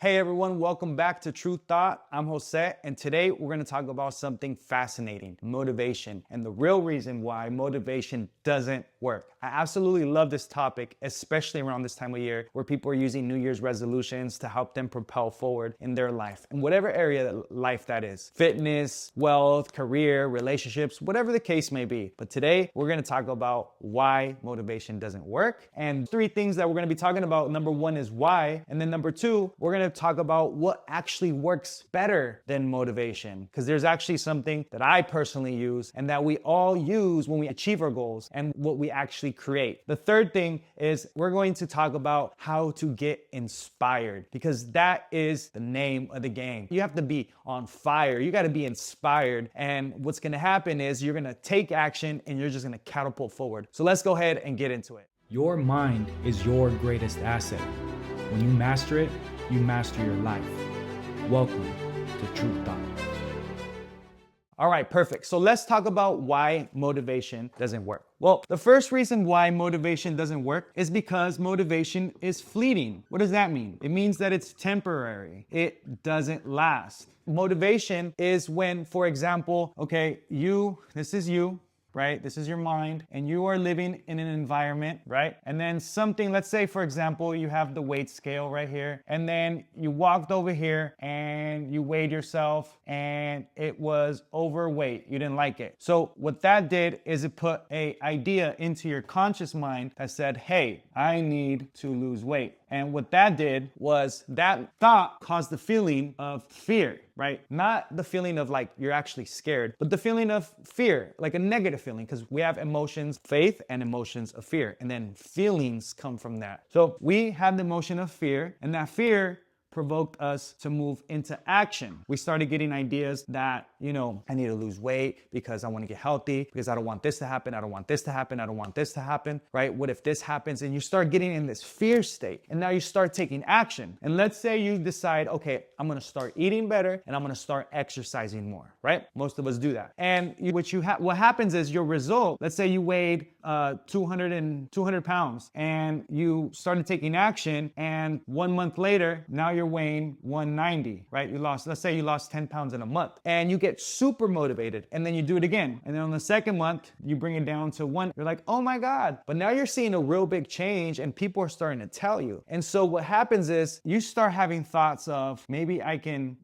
Hey everyone, welcome back to True Thought. I'm Jose, and today we're going to talk about something fascinating, motivation, and the real reason why motivation doesn't work. I absolutely love this topic, especially around this time of year where people are using New Year's resolutions to help them propel forward in their life, in whatever area of life that is. Fitness, wealth, career, relationships, whatever the case may be. But today we're going to talk about why motivation doesn't work, and three things that we're going to be talking about. Number one is why, and then number two, we're going to talk about what actually works better than motivation, because there's actually something that I personally use and that we all use when we achieve our goals and what we actually create. The third thing is we're going to talk about how to get inspired, because that is the name of the game. You have to be on fire. You got to be inspired. And what's going to happen is you're going to take action and you're just going to catapult forward. So let's go ahead and get into it. Your mind is your greatest asset. When you master it, you master your life. Welcome to True Thought. All right, perfect. So let's talk about why motivation doesn't work. Well, the first reason why motivation doesn't work is because motivation is fleeting. What does that mean? It means that it's temporary. It doesn't last. Motivation is when, for example, this is you, right? This is your mind, and you are living in an environment, right? And then something, let's say, for example, you have the weight scale right here, and then you walked over here and you weighed yourself and it was overweight. You didn't like it. So what that did is it put an idea into your conscious mind that said, hey, I need to lose weight. And what that did was that thought caused the feeling of fear, right? Not the feeling of like you're actually scared, but the feeling of fear, like a negative feeling, because we have emotions, faith and emotions of fear. And then feelings come from that. So we have the emotion of fear, and that fear provoked us to move into action. We started getting ideas that, I need to lose weight because I want to get healthy, because I don't want this to happen. I don't want this to happen. I don't want this to happen, right? What if this happens? And you start getting in this fear state, and now you start taking action. And let's say you decide, okay, I'm going to start eating better and I'm going to start exercising more, right? Most of us do that. And what happens is your result, let's say you weighed 200 pounds and you started taking action, and 1 month later, now you're weighing 190, right? Let's say you lost 10 pounds in a month, and you get super motivated, and then you do it again. And then on the second month, you bring it down to 1. You're like, oh my God. But now you're seeing a real big change, and people are starting to tell you. And so what happens is you start having thoughts of, maybe I can,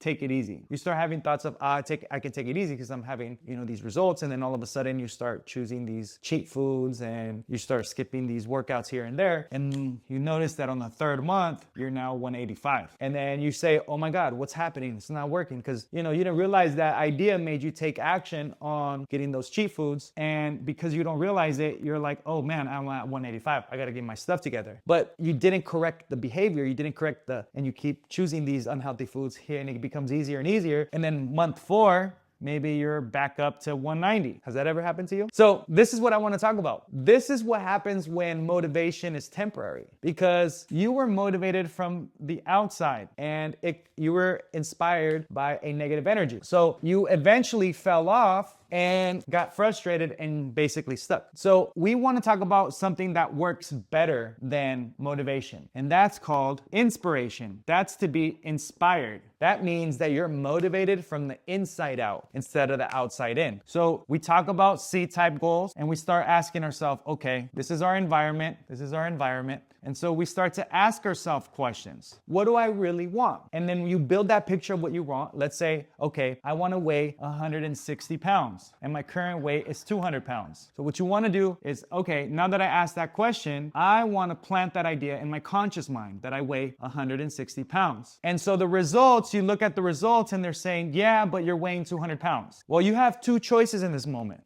take it easy. You start having thoughts of, I can take it easy because I'm having, these results. And then all of a sudden you start choosing these cheat foods and you start skipping these workouts here and there. And you notice that on the third month, you're now 185. And then you say, oh my God, what's happening? It's not working, because, you didn't realize that idea made you take action on getting those cheat foods. And because you don't realize it, you're like, oh man, I'm at 185. I got to get my stuff together. But you didn't correct the behavior. You didn't correct and you keep choosing these unhealthy foods here, and it becomes easier and easier. And then month 4, maybe you're back up to 190. Has that ever happened to you? So this is what I want to talk about. This is what happens when motivation is temporary, because you were motivated from the outside and you were inspired by a negative energy. So you eventually fell off and got frustrated and basically stuck. So we want to talk about something that works better than motivation, and that's called inspiration. That's to be inspired. That means that you're motivated from the inside out instead of the outside in. So we talk about C-type goals, and we start asking ourselves, okay, this is our environment. This is our environment. And so we start to ask ourselves questions. What do I really want? And then you build that picture of what you want. Let's say, okay, I want to weigh 160 pounds and my current weight is 200 pounds. So what you want to do is, okay, now that I asked that question, I want to plant that idea in my conscious mind that I weigh 160 pounds. And so the results, you look at the results and they're saying, yeah, but you're weighing 200 pounds. Well, you have two choices in this moment.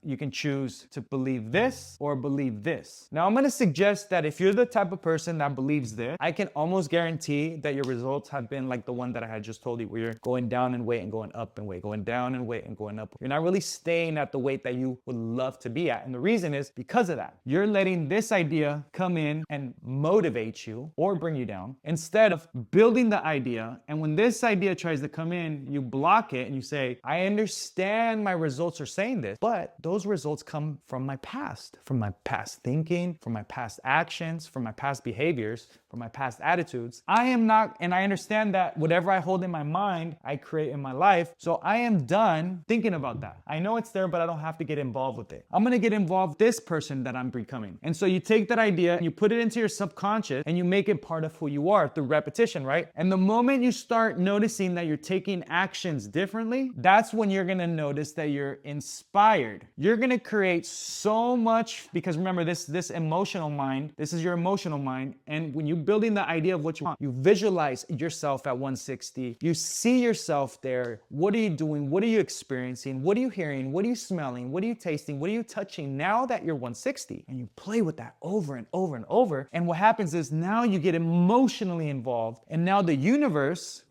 You can choose to believe this or believe this. Now, I'm going to suggest that if you're the type of person that believes this, I can almost guarantee that your results have been like the one that I had just told you, where you're going down in weight and going up in weight, going down in weight and going up. You're not really staying at the weight that you would love to be at. And the reason is because of that. You're letting this idea come in and motivate you or bring you down instead of building the idea. And when this idea tries to come in, you block it and you say, I understand my results are saying this, but those results come from my past thinking, from my past actions, from my past behaviors, from my past attitudes, I am not, and I understand that whatever I hold in my mind, I create in my life. So I am done thinking about that. I know it's there, but I don't have to get involved with it. I'm gonna get involved with this person that I'm becoming. And so you take that idea and you put it into your subconscious and you make it part of who you are through repetition, right? And the moment you start noticing that you're taking actions differently, that's when you're gonna notice that you're inspired. You're gonna create so much, because remember, this emotional mind, this is your emotional mind. And when you're building the idea of what you want, you visualize yourself at 160. You see yourself there. What are you doing? What are you experiencing? What are you hearing? What are you smelling? What are you tasting? What are you touching now that you're 160? And you play with that over and over and over. And what happens is now you get emotionally involved. And now the universe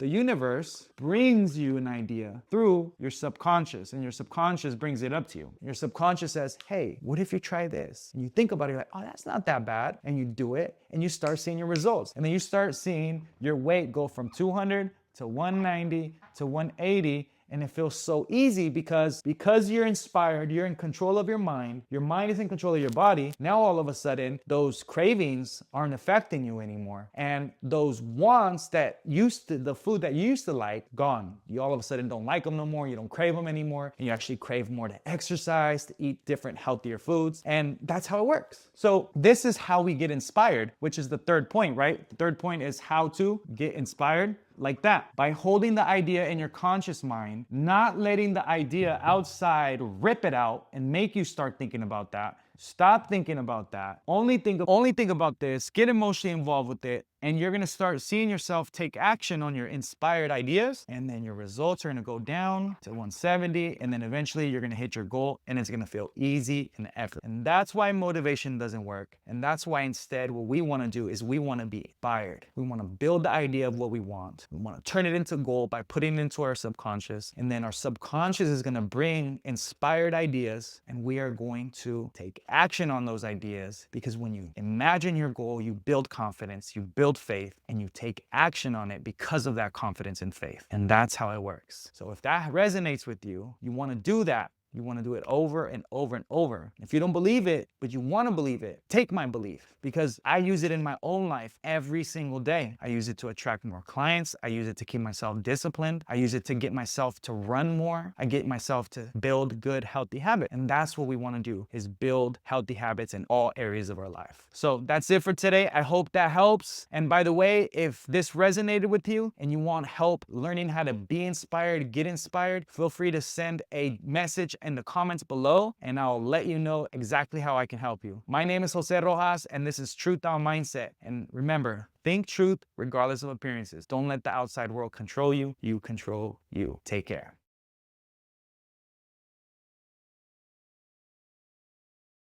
brings you an idea through your subconscious, and your subconscious brings it up to you. Your subconscious says, hey, what if you try this? And you think about it, you're like, oh, that's not that bad. And you do it and you start seeing your results. And then you start seeing your weight go from 200 to 190 to 180. And it feels so easy because you're inspired, you're in control of your mind is in control of your body. Now all of a sudden, those cravings aren't affecting you anymore. And those wants that the food that you used to like, gone. You all of a sudden don't like them no more, you don't crave them anymore, and you actually crave more to exercise, to eat different, healthier foods. And that's how it works. So this is how we get inspired, which is the third point, right? The third point is how to get inspired. Like that, by holding the idea in your conscious mind, not letting the idea outside rip it out and make you start thinking about that. Stop thinking about that. Only think about this, get emotionally involved with it, and you're gonna start seeing yourself take action on your inspired ideas, and then your results are gonna go down to 170, and then eventually you're gonna hit your goal, and it's gonna feel easy and effortless. And that's why motivation doesn't work. And that's why instead what we wanna do is we wanna be inspired. We wanna build the idea of what we want. We wanna turn it into a goal by putting it into our subconscious, and then our subconscious is gonna bring inspired ideas, and we are going to take action on those ideas, because when you imagine your goal, you build confidence, you build faith, and you take action on it because of that confidence and faith. And that's how it works. So if that resonates with you, you want to do that. You want to do it over and over and over. If you don't believe it, but you want to believe it, take my belief, because I use it in my own life every single day. I use it to attract more clients. I use it to keep myself disciplined. I use it to get myself to run more. I get myself to build good, healthy habits. And that's what we want to do, is build healthy habits in all areas of our life. So that's it for today. I hope that helps. And by the way, if this resonated with you and you want help learning how to be inspired, get inspired, feel free to send a message in the comments below, and I'll let you know exactly how I can help you. My name is Jose Rojas, and this is Truth on Mindset. And remember, think truth regardless of appearances. Don't let the outside world control you. You control you. Take care.